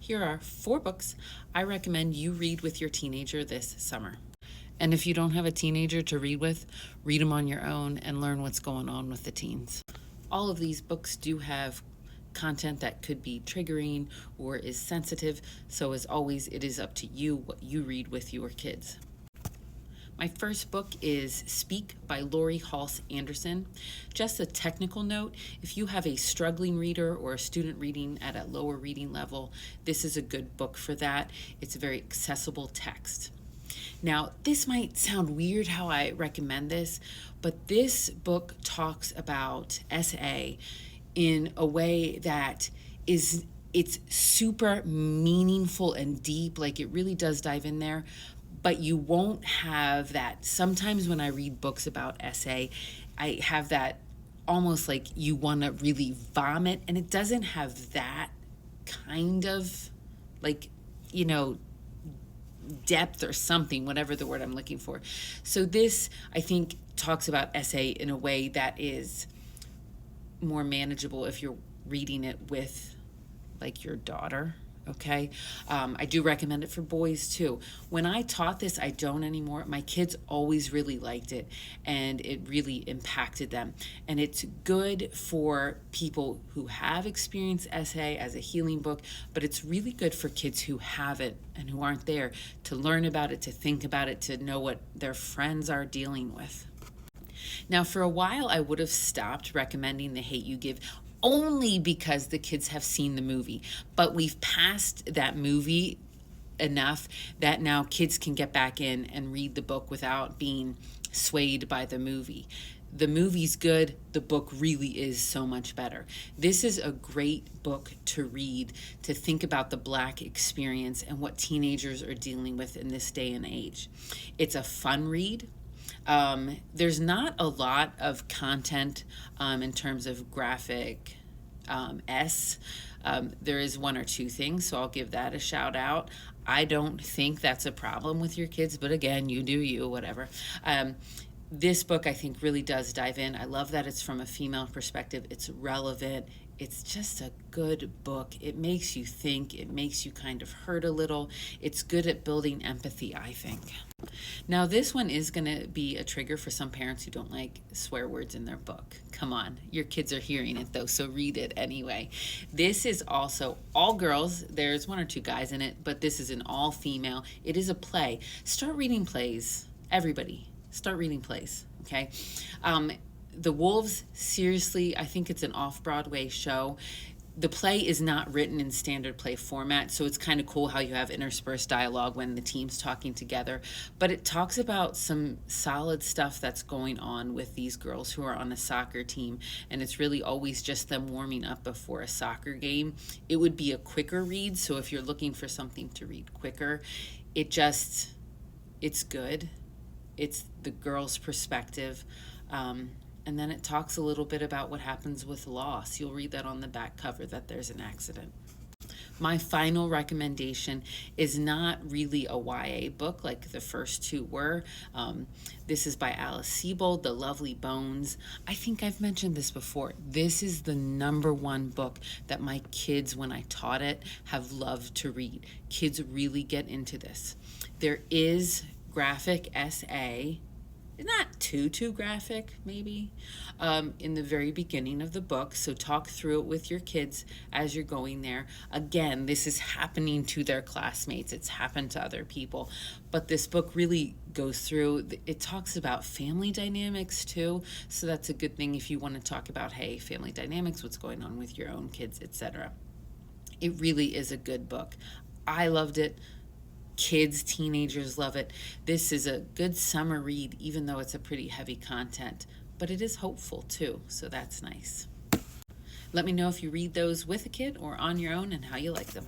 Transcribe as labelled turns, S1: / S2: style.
S1: Here are 4 books I recommend you read with your teenager this summer. And if you don't have a teenager to read with, read them on your own and learn what's going on with the teens. All of these books do have content that could be triggering or is sensitive, so as always, it is up to you what you read with your kids. My first book is Speak by Laurie Halse Anderson. Just a technical note, if you have a struggling reader or a student reading at a lower reading level, this is a good book for that. It's a very accessible text. Now, this might sound weird how I recommend this, but this book talks about SA in a way that it's super meaningful and deep, like it really does dive in there, but you won't have that. Sometimes when I read books about SA, I have that almost like you want to really vomit, and it doesn't have that kind of depth or something, whatever the word I'm looking for. So this, I think, talks about SA in a way that is more manageable if you're reading it with like your daughter. Okay. I do recommend it for boys too. When I taught this, I don't anymore. My kids always really liked it and it really impacted them. And it's good for people who have experienced SA as a healing book, but it's really good for kids who haven't and who aren't there to learn about it, to think about it, to know what their friends are dealing with. Now, for a while, I would have stopped recommending The Hate U Give only because the kids have seen the movie. But we've passed that movie enough that now kids can get back in and read the book without being swayed by the movie. The movie's good, the book really is so much better. This is a great book to read, to think about the Black experience and what teenagers are dealing with in this day and age. It's a fun read. There's not a lot of content in terms of graphic there is 1 or 2 things, so I'll give that a shout out. I don't think that's a problem with your kids, but again, you do you, whatever. This book, I think, really does dive in. I love that it's from a female perspective. It's relevant. It's just a good book. It makes you think. It makes you kind of hurt a little. It's good at building empathy, I think. Now, this one is going to be a trigger for some parents who don't like swear words in their book. Come on, your kids are hearing it though, so read it anyway. This is also all girls. There's 1 or 2 guys in it, but this is an all female. It is a play. Start reading plays, everybody. Start reading plays, okay? The Wolves, seriously, I think it's an off-Broadway show. The play is not written in standard play format, so it's kind of cool how you have interspersed dialogue when the team's talking together. But it talks about some solid stuff that's going on with these girls who are on a soccer team, and it's really always just them warming up before a soccer game. It would be a quicker read, so if you're looking for something to read quicker, it's good. It's the girl's perspective. And then it talks a little bit about what happens with loss. You'll read that on the back cover, that there's an accident. My final recommendation is not really a YA book like the first 2 were. This is by Alice Sebold, The Lovely Bones. I think I've mentioned this before. This is the #1 book that my kids, when I taught it, have loved to read. Kids really get into this. There is graphic SA, not too graphic, maybe, in the very beginning of the book. So talk through it with your kids as you're going there. Again, this is happening to their classmates. It's happened to other people. But this book really goes through, it talks about family dynamics too. So that's a good thing if you want to talk about, hey, family dynamics, what's going on with your own kids, etc. It really is a good book. I loved it. Kids, teenagers love it. This is a good summer read, even though it's a pretty heavy content, but it is hopeful too, so that's nice. Let me know if you read those with a kid or on your own and how you like them.